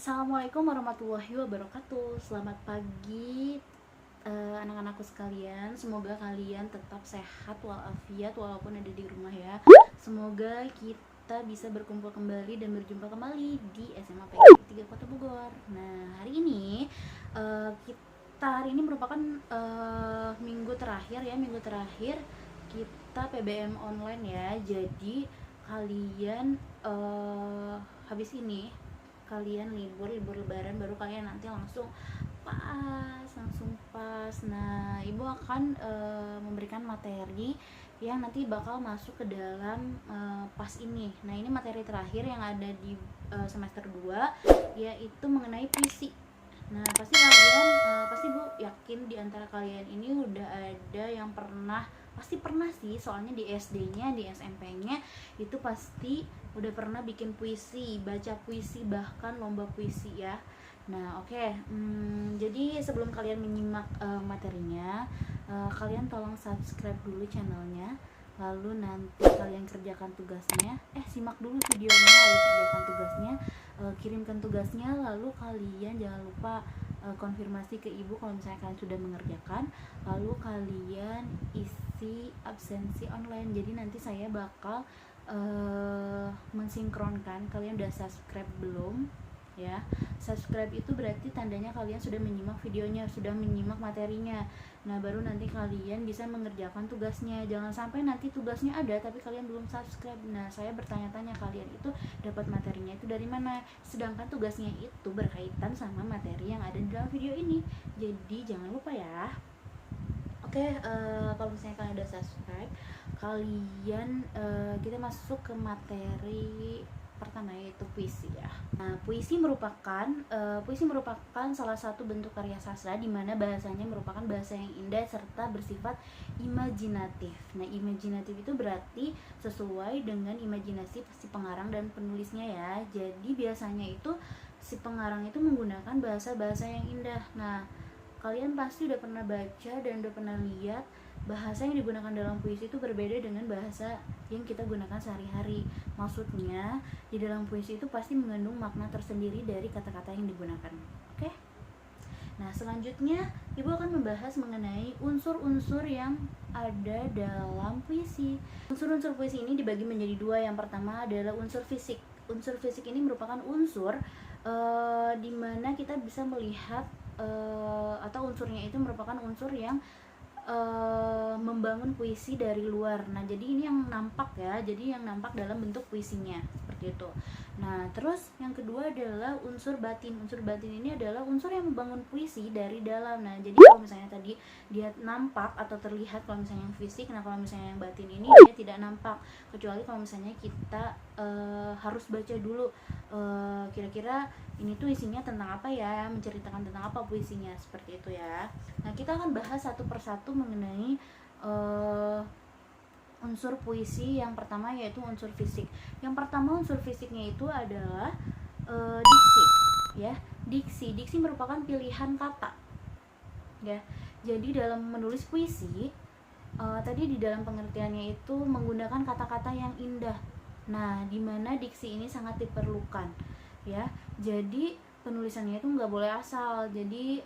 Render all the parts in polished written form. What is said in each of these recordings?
Assalamualaikum warahmatullahi wabarakatuh. Selamat pagi anak-anakku sekalian. Semoga kalian tetap sehat walafiat walaupun ada di rumah ya. Semoga kita bisa berkumpul kembali dan berjumpa kembali di SMA PGRI 3 Kota Bogor. Nah, hari ini hari ini merupakan minggu terakhir kita PBM online ya. Jadi kalian habis ini kalian libur lebaran baru kalian nanti langsung pas. Nah, ibu akan memberikan materi yang nanti bakal masuk ke dalam pas ini. Nah, ini materi terakhir yang ada di semester 2, yaitu mengenai puisi. Nah, pasti bu yakin di antara kalian ini udah ada yang pasti pernah sih, soalnya di SD-nya, di SMP-nya itu pasti udah pernah bikin puisi, baca puisi, bahkan lomba puisi ya. Nah, oke. Jadi sebelum kalian menyimak materinya, kalian tolong subscribe dulu channelnya, lalu nanti kalian kerjakan tugasnya. Simak dulu videonya, lalu kerjakan tugasnya, kirimkan tugasnya, lalu kalian jangan lupa konfirmasi ke ibu kalau misalnya kalian sudah mengerjakan, lalu kalian isi absensi online. Jadi nanti saya bakal mensinkronkan. Kalian udah subscribe belum ya? Subscribe itu berarti tandanya kalian sudah menyimak videonya, sudah menyimak materinya. Nah, baru nanti kalian bisa mengerjakan tugasnya. Jangan sampai nanti tugasnya ada tapi kalian belum subscribe. Nah, saya bertanya-tanya, kalian itu dapat materinya itu dari mana, sedangkan tugasnya itu berkaitan sama materi yang ada di dalam video ini. Jadi jangan lupa ya. Oke, kalau misalnya kalian udah subscribe, kita masuk ke materi pertama, yaitu puisi ya. Nah, puisi merupakan salah satu bentuk karya sastra di mana bahasanya merupakan bahasa yang indah serta bersifat imajinatif. Nah, imajinatif itu berarti sesuai dengan imajinasi si pengarang dan penulisnya ya. Jadi biasanya itu si pengarang itu menggunakan bahasa-bahasa yang indah. Nah, kalian pasti udah pernah baca dan udah pernah lihat bahasa yang digunakan dalam puisi itu berbeda dengan bahasa yang kita gunakan sehari-hari. Maksudnya, di dalam puisi itu pasti mengandung makna tersendiri dari kata-kata yang digunakan. Oke? Nah, selanjutnya ibu akan membahas mengenai unsur-unsur yang ada dalam puisi. Unsur-unsur puisi ini dibagi menjadi dua. Yang pertama adalah unsur fisik. Unsur fisik ini merupakan unsur di mana kita bisa melihat atau unsurnya itu merupakan unsur yang membangun puisi dari luar. Nah, jadi ini yang nampak ya, jadi yang nampak dalam bentuk puisinya seperti itu. Nah, terus yang kedua adalah unsur batin. Unsur batin ini adalah unsur yang membangun puisi dari dalam. Nah, jadi kalau misalnya tadi dia nampak atau terlihat kalau misalnya yang fisik, nah kalau misalnya yang batin ini dia tidak nampak, kecuali kalau misalnya kita harus baca dulu kira-kira ini tuh isinya tentang apa ya, menceritakan tentang apa puisinya, seperti itu ya. Nah, kita akan bahas satu persatu mengenai unsur puisi. Yang pertama yaitu unsur fisik. Yang pertama unsur fisiknya itu adalah diksi ya. Diksi merupakan pilihan kata ya. Jadi dalam menulis puisi tadi di dalam pengertiannya itu menggunakan kata-kata yang indah. Nah, dimana diksi ini sangat diperlukan ya. Jadi penulisannya itu nggak boleh asal. Jadi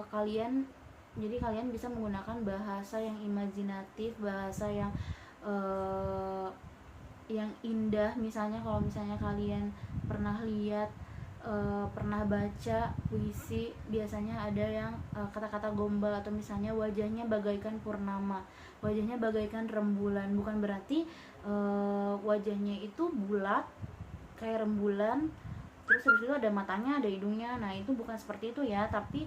kalian bisa menggunakan bahasa yang imajinatif, bahasa yang indah. Misalnya kalau misalnya kalian pernah lihat pernah baca puisi, biasanya ada yang kata-kata gombal, atau misalnya wajahnya bagaikan purnama, wajahnya bagaikan rembulan. Bukan berarti wajahnya itu bulat kayak rembulan, terus habis itu ada matanya, ada hidungnya. Nah, itu bukan seperti itu ya, tapi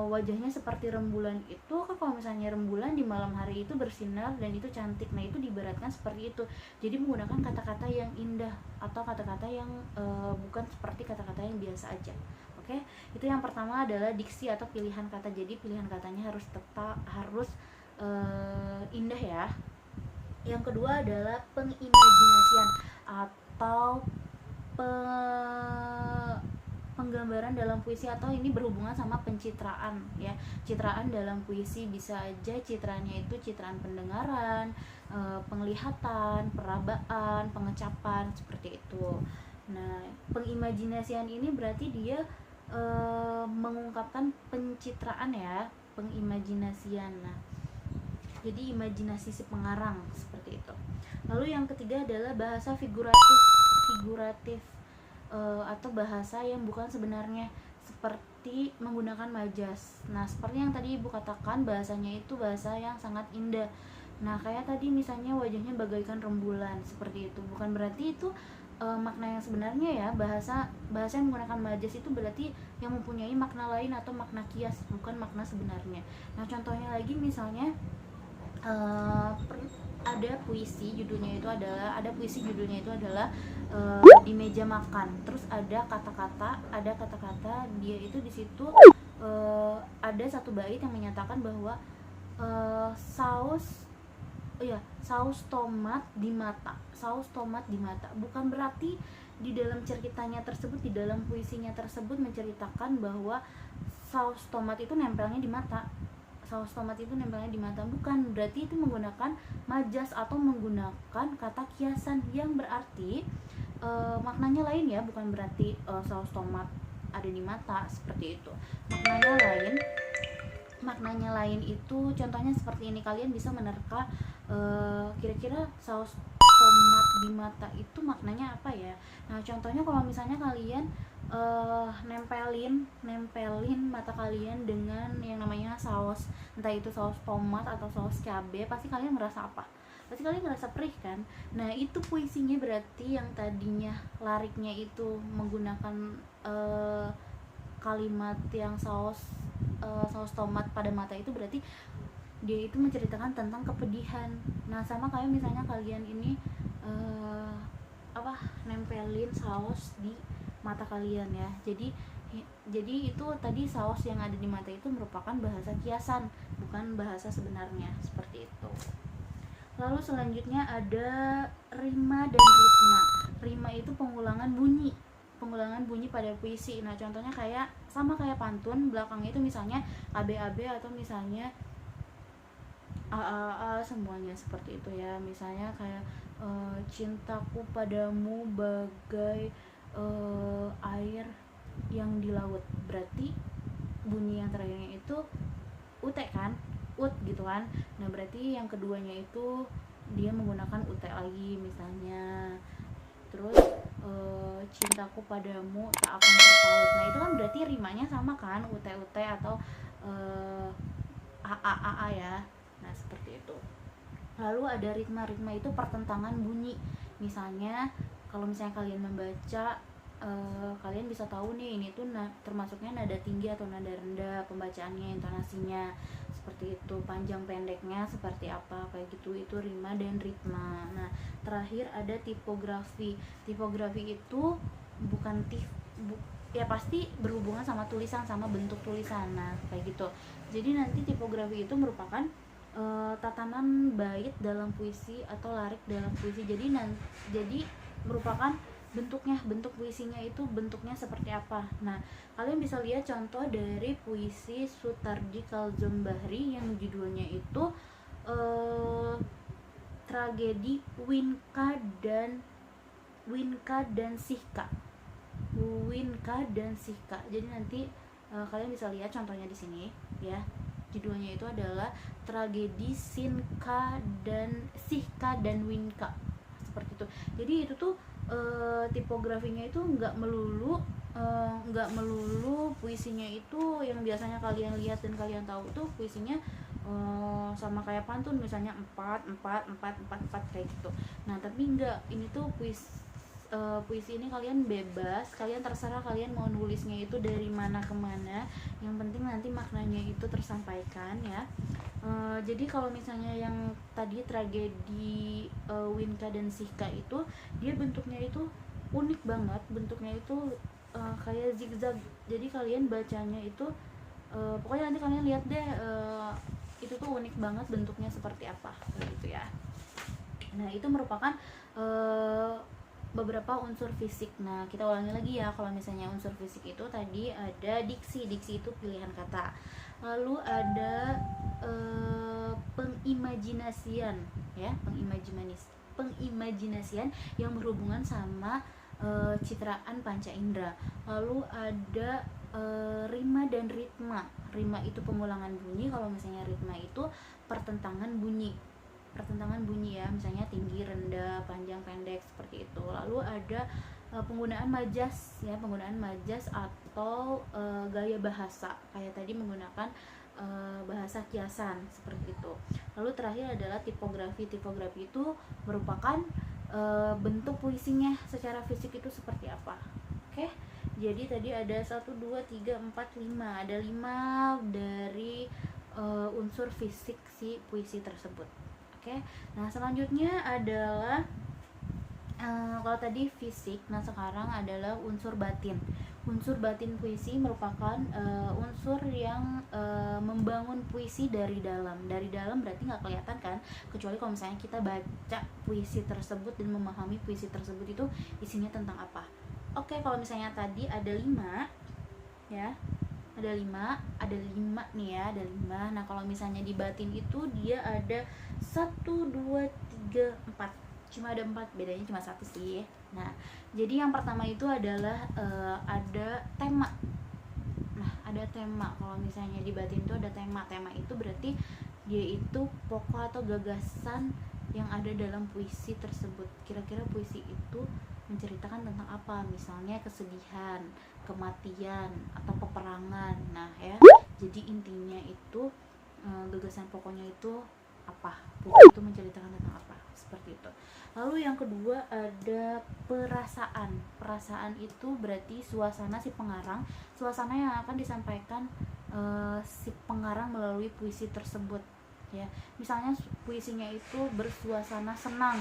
wajahnya seperti rembulan itu kan, kalau misalnya rembulan di malam hari itu bersinar dan itu cantik. Nah, itu diibaratkan seperti itu. Jadi menggunakan kata-kata yang indah atau kata-kata yang bukan seperti kata-kata yang biasa aja. Oke, itu yang pertama adalah diksi atau pilihan kata. Jadi pilihan katanya harus indah ya. Yang kedua adalah pengimajinasian atau penggambaran dalam puisi, atau ini berhubungan sama pencitraan ya. Citraan dalam puisi bisa aja citraannya itu citraan pendengaran, penglihatan, perabaan, pengecapan, seperti itu. Nah, pengimajinasian ini berarti dia mengungkapkan pencitraan ya, pengimajinasian. Nah, jadi imajinasi si pengarang seperti itu. Lalu yang ketiga adalah bahasa figuratif. Figuratif atau bahasa yang bukan sebenarnya, seperti menggunakan majas. Nah, seperti yang tadi Ibu katakan, bahasanya itu bahasa yang sangat indah. Nah, kayak tadi misalnya wajahnya bagaikan rembulan, seperti itu. Bukan berarti itu makna yang sebenarnya ya. Bahasa yang menggunakan majas itu berarti yang mempunyai makna lain atau makna kias, bukan makna sebenarnya. Nah, contohnya lagi misalnya ada puisi judulnya itu adalah di meja makan. Terus ada kata-kata dia itu di situ ada satu bait yang menyatakan bahwa saus tomat di mata. Bukan berarti di dalam ceritanya tersebut, di dalam puisinya tersebut menceritakan bahwa saus tomat itu nempelnya di mata. Bukan berarti itu menggunakan majas atau menggunakan kata kiasan yang berarti maknanya lain ya. Bukan berarti saus tomat ada di mata, seperti itu. Maknanya lain itu contohnya seperti ini. Kalian bisa menerka kira-kira saus tomat di mata itu maknanya apa ya. Nah, contohnya kalau misalnya kalian nempelin mata kalian dengan yang namanya saus, entah itu saus tomat atau saus cabai, pasti kalian ngerasa apa? Pasti kalian ngerasa perih kan. Nah, itu puisinya berarti yang tadinya lariknya itu menggunakan kalimat yang saus tomat pada mata, itu berarti dia itu menceritakan tentang kepedihan. Nah, sama kayak misalnya kalian ini nempelin saus di mata kalian ya. Jadi itu tadi saus yang ada di mata itu merupakan bahasa kiasan, bukan bahasa sebenarnya, seperti itu. Lalu selanjutnya ada rima dan ritma. Rima itu pengulangan bunyi pada puisi. Nah, contohnya sama kayak pantun, belakangnya itu misalnya ABAB atau misalnya AAA, semuanya seperti itu ya. Misalnya kayak cintaku padamu bagai air yang di laut, berarti bunyi yang terakhirnya itu ut kan, ut gitu kan. Nah, berarti yang keduanya itu dia menggunakan ut lagi misalnya. Terus cintaku padamu tak akan terpaut. Nah, itu kan berarti rimanya sama kan, ut atau aa ya. Nah, seperti itu. Lalu ada ritma itu pertentangan bunyi. Misalnya kalau misalnya kalian membaca, kalian bisa tahu nih ini tuh termasuknya nada tinggi atau nada rendah, pembacaannya, intonasinya seperti itu, panjang pendeknya seperti apa, kayak gitu. Itu rima dan ritma. Nah, terakhir ada tipografi. Tipografi itu bukan ya pasti berhubungan sama tulisan, sama bentuk tulisan. Nah, kayak gitu. Jadi nanti tipografi itu merupakan tatanan bait dalam puisi atau larik dalam puisi. Jadi merupakan bentuk puisinya itu bentuknya seperti apa. Nah, kalian bisa lihat contoh dari puisi Sutardi Kazom Bahri yang judulnya itu tragedi Winka dan Sihka. Jadi nanti kalian bisa lihat contohnya di sini ya. Judulnya itu adalah tragedi Sihka dan Winka, seperti itu. Jadi itu tuh tipografinya itu nggak melulu puisinya itu yang biasanya kalian lihat dan kalian tahu tuh puisinya sama kayak pantun misalnya 4 kayak gitu. Nah, tapi enggak, ini tuh puisi ini kalian bebas, kalian terserah kalian mau nulisnya itu dari mana ke mana, yang penting nanti maknanya itu tersampaikan ya. Jadi kalau misalnya yang tadi tragedi Winka dan Sihka itu dia bentuknya itu unik banget, bentuknya itu kayak zigzag. Jadi kalian bacanya itu pokoknya nanti kalian lihat deh, itu tuh unik banget bentuknya seperti apa gitu ya. Nah, itu merupakan beberapa unsur fisik. Nah, kita ulangi lagi ya. Kalau misalnya unsur fisik itu tadi ada diksi itu pilihan kata. Lalu ada pengimajinasian ya, pengimajinasian yang berhubungan sama citraan panca indera. Lalu ada rima dan ritma. Rima itu pengulangan bunyi, kalau misalnya ritma itu pertentangan bunyi. Ya, misalnya tinggi, rendah, panjang, pendek, seperti itu. Lalu ada penggunaan majas ya, penggunaan majas atau gaya bahasa. Kayak tadi menggunakan bahasa kiasan seperti itu. Lalu terakhir adalah tipografi. Tipografi itu merupakan bentuk puisinya secara fisik itu seperti apa. Oke. Jadi tadi ada 1 2 3 4 5. Ada 5 dari unsur fisik si puisi tersebut. Oke. Nah, selanjutnya adalah kalau tadi fisik, nah sekarang adalah unsur batin. Unsur batin puisi merupakan unsur yang membangun puisi dari dalam. Dari dalam berarti nggak kelihatan kan, kecuali kalau misalnya kita baca puisi tersebut dan memahami puisi tersebut itu isinya tentang apa. Oke, kalau misalnya tadi ada 5 ya, ada 5 nih ya, ada 5. Nah, kalau misalnya di batin itu dia ada 1 2 3 4. Cuma ada 4, bedanya cuma 1 sih. Nah, jadi yang pertama itu adalah ada tema. Nah, ada tema. Kalau misalnya di batin itu ada tema. Tema itu berarti dia itu pokok atau gagasan yang ada dalam puisi tersebut. Kira-kira puisi itu menceritakan tentang apa? Misalnya kesedihan, kematian, atau peperangan. Nah, ya. Jadi intinya itu gagasan pokoknya itu apa? Puisi itu menceritakan tentang apa? Seperti itu. Lalu yang kedua ada perasaan. Perasaan itu berarti suasana si pengarang, suasana yang akan disampaikan si pengarang melalui puisi tersebut ya. Misalnya puisinya itu bersuasana senang,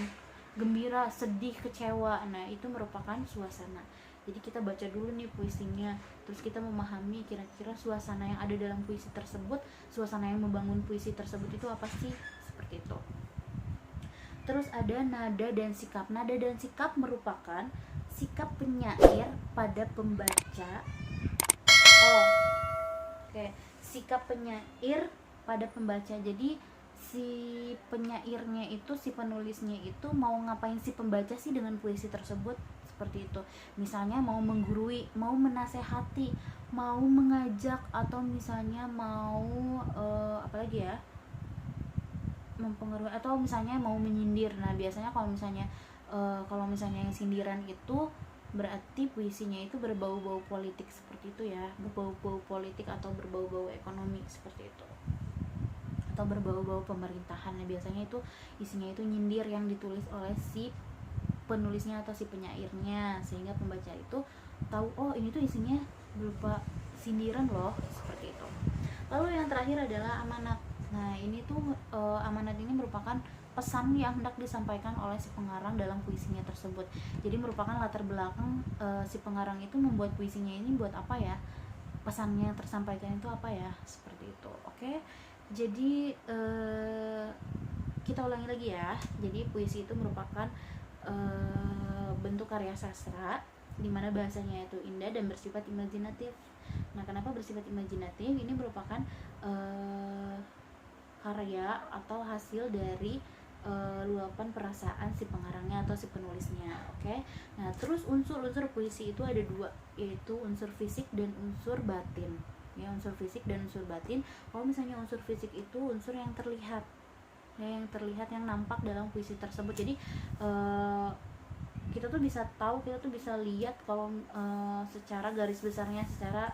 gembira, sedih, kecewa. Nah, itu merupakan suasana. Jadi kita baca dulu nih puisinya, terus kita memahami kira-kira suasana yang ada dalam puisi tersebut, suasana yang membangun puisi tersebut itu apa sih, seperti itu. Terus ada nada dan sikap. Nada dan sikap merupakan sikap penyair pada pembaca. Sikap penyair pada pembaca. Jadi si penyairnya itu, si penulisnya itu mau ngapain si pembaca sih dengan puisi tersebut, seperti itu. Misalnya mau menggurui, mau menasehati, mau mengajak, atau misalnya mau apalagi ya, mempengaruhi, atau misalnya mau menyindir. Nah, biasanya kalau misalnya yang sindiran itu berarti puisinya itu berbau-bau politik, seperti itu ya, berbau-bau politik atau berbau-bau ekonomi, seperti itu, atau berbau-bau pemerintahan. Nah, biasanya itu isinya itu nyindir yang ditulis oleh si penulisnya atau si penyairnya, sehingga pembaca itu tahu, oh ini tuh isinya berupa sindiran loh, seperti itu. Lalu yang terakhir adalah amanat. Nah, ini tuh amanat ini merupakan pesan yang hendak disampaikan oleh si pengarang dalam puisinya tersebut. Jadi merupakan latar belakang si pengarang itu membuat puisinya ini buat apa ya, pesannya yang tersampaikan itu apa ya, seperti itu. Oke, jadi kita ulangi lagi ya. Jadi puisi itu merupakan bentuk karya sastra di mana bahasanya itu indah dan bersifat imajinatif. Nah, kenapa bersifat imajinatif? Ini merupakan karya atau hasil dari luapan perasaan si pengarangnya atau si penulisnya. Oke. Nah, terus unsur-unsur puisi itu ada 2, yaitu unsur fisik dan unsur batin. Ya, unsur fisik dan unsur batin. Kalau misalnya unsur fisik itu unsur yang terlihat, ya, yang terlihat, yang nampak dalam puisi tersebut. Jadi kita tuh bisa tahu, kita tuh bisa lihat kalau secara garis besarnya, secara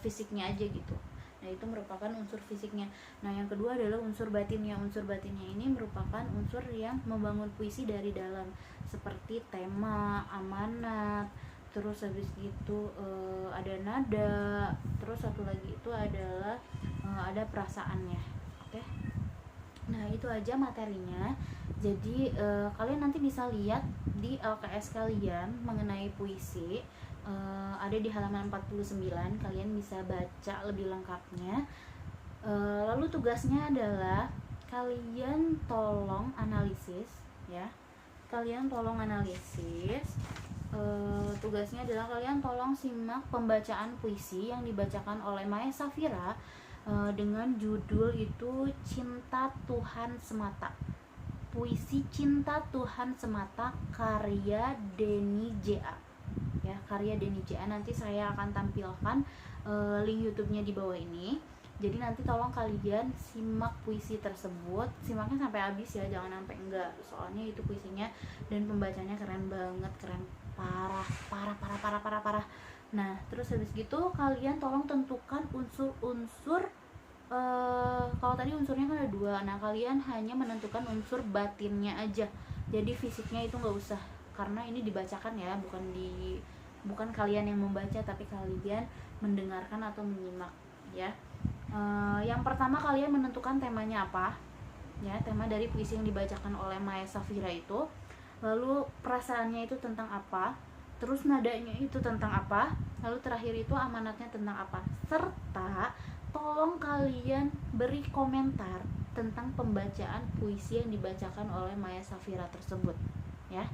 fisiknya aja gitu. Nah, itu merupakan unsur fisiknya. Nah, yang kedua adalah unsur batinnya. Unsur batinnya ini merupakan unsur yang membangun puisi dari dalam, seperti tema, amanat, terus habis itu ada nada, terus satu lagi itu adalah ada perasaannya. Oke. Nah, itu aja materinya. Jadi kalian nanti bisa lihat di LKS kalian mengenai puisi. Ada di halaman 49, kalian bisa baca lebih lengkapnya. Lalu tugasnya adalah kalian tolong analisis ya. Tugasnya adalah kalian tolong simak pembacaan puisi yang dibacakan oleh Maya Safira dengan judul itu Cinta Tuhan Semata. Puisi Cinta Tuhan Semata karya Denny J.A. ya, karya Denny J.A. Nanti saya akan tampilkan link YouTube-nya di bawah ini. Jadi nanti tolong kalian simak puisi tersebut, simaknya sampai habis ya, jangan sampai enggak. Soalnya itu puisinya dan pembacanya keren banget, keren parah. Nah, terus habis gitu kalian tolong tentukan unsur-unsur. Kalau tadi unsurnya kan ada 2, nah kalian hanya menentukan unsur batinnya aja. Jadi fisiknya itu nggak usah, karena ini dibacakan ya, bukan kalian yang membaca, tapi kalian mendengarkan atau menyimak ya. Yang pertama kalian menentukan temanya apa ya, tema dari puisi yang dibacakan oleh Maya Safira itu, lalu perasaannya itu tentang apa, terus nadanya itu tentang apa, lalu terakhir itu amanatnya tentang apa, serta tolong kalian beri komentar tentang pembacaan puisi yang dibacakan oleh Maya Safira tersebut ya.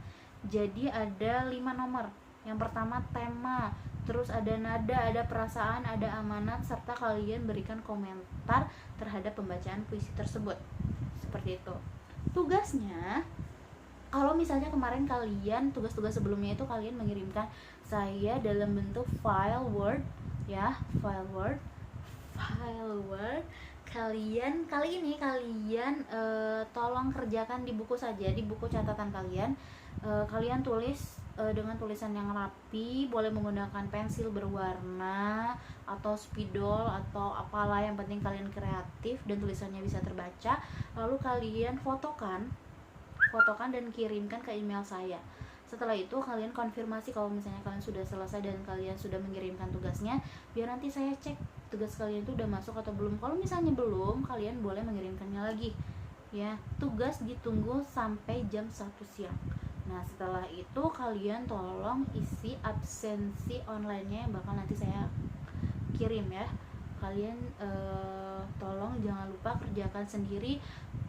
Jadi ada 5 nomor. Yang pertama tema, terus ada nada, ada perasaan, ada amanat, serta kalian berikan komentar terhadap pembacaan puisi tersebut. Seperti itu. Tugasnya, kalau misalnya kemarin kalian, tugas-tugas sebelumnya itu kalian mengirimkan saya dalam bentuk file Word ya, file Word. Kali ini kalian tolong kerjakan di buku saja, di buku catatan kalian. Kalian tulis dengan tulisan yang rapi, boleh menggunakan pensil berwarna atau spidol atau apalah, yang penting kalian kreatif dan tulisannya bisa terbaca. Lalu kalian fotokan dan kirimkan ke email saya. Setelah itu kalian konfirmasi kalau misalnya kalian sudah selesai dan kalian sudah mengirimkan tugasnya, biar nanti saya cek tugas kalian itu udah masuk atau belum. Kalau misalnya belum, kalian boleh mengirimkannya lagi ya. Tugas ditunggu sampai jam 1 siang. Nah, setelah itu kalian tolong isi absensi online-nya yang bakal nanti saya kirim ya. Kalian tolong jangan lupa kerjakan sendiri,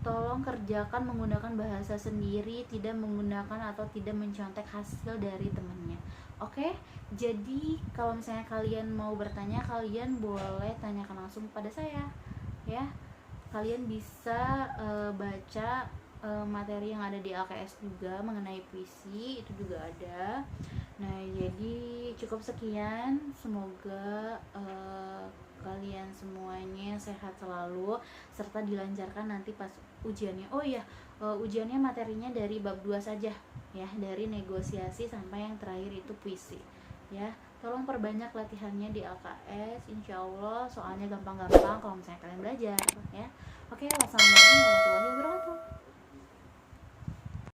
tolong kerjakan menggunakan bahasa sendiri, tidak menggunakan atau tidak mencontek hasil dari temannya. Oke, jadi kalau misalnya kalian mau bertanya, kalian boleh tanyakan langsung pada saya ya. Kalian bisa baca materi yang ada di LKS juga mengenai puisi, itu juga ada. Nah, jadi cukup sekian, semoga kalian semuanya sehat selalu serta dilancarkan nanti pas ujiannya. Oh iya, ujiannya materinya dari bab 2 saja ya, dari negosiasi sampai yang terakhir itu puisi ya. Tolong perbanyak latihannya di LKS, insya Allah soalnya gampang-gampang kalau misalnya kalian belajar ya. Oke, wassalamualaikum warahmatullahi wabarakatuh.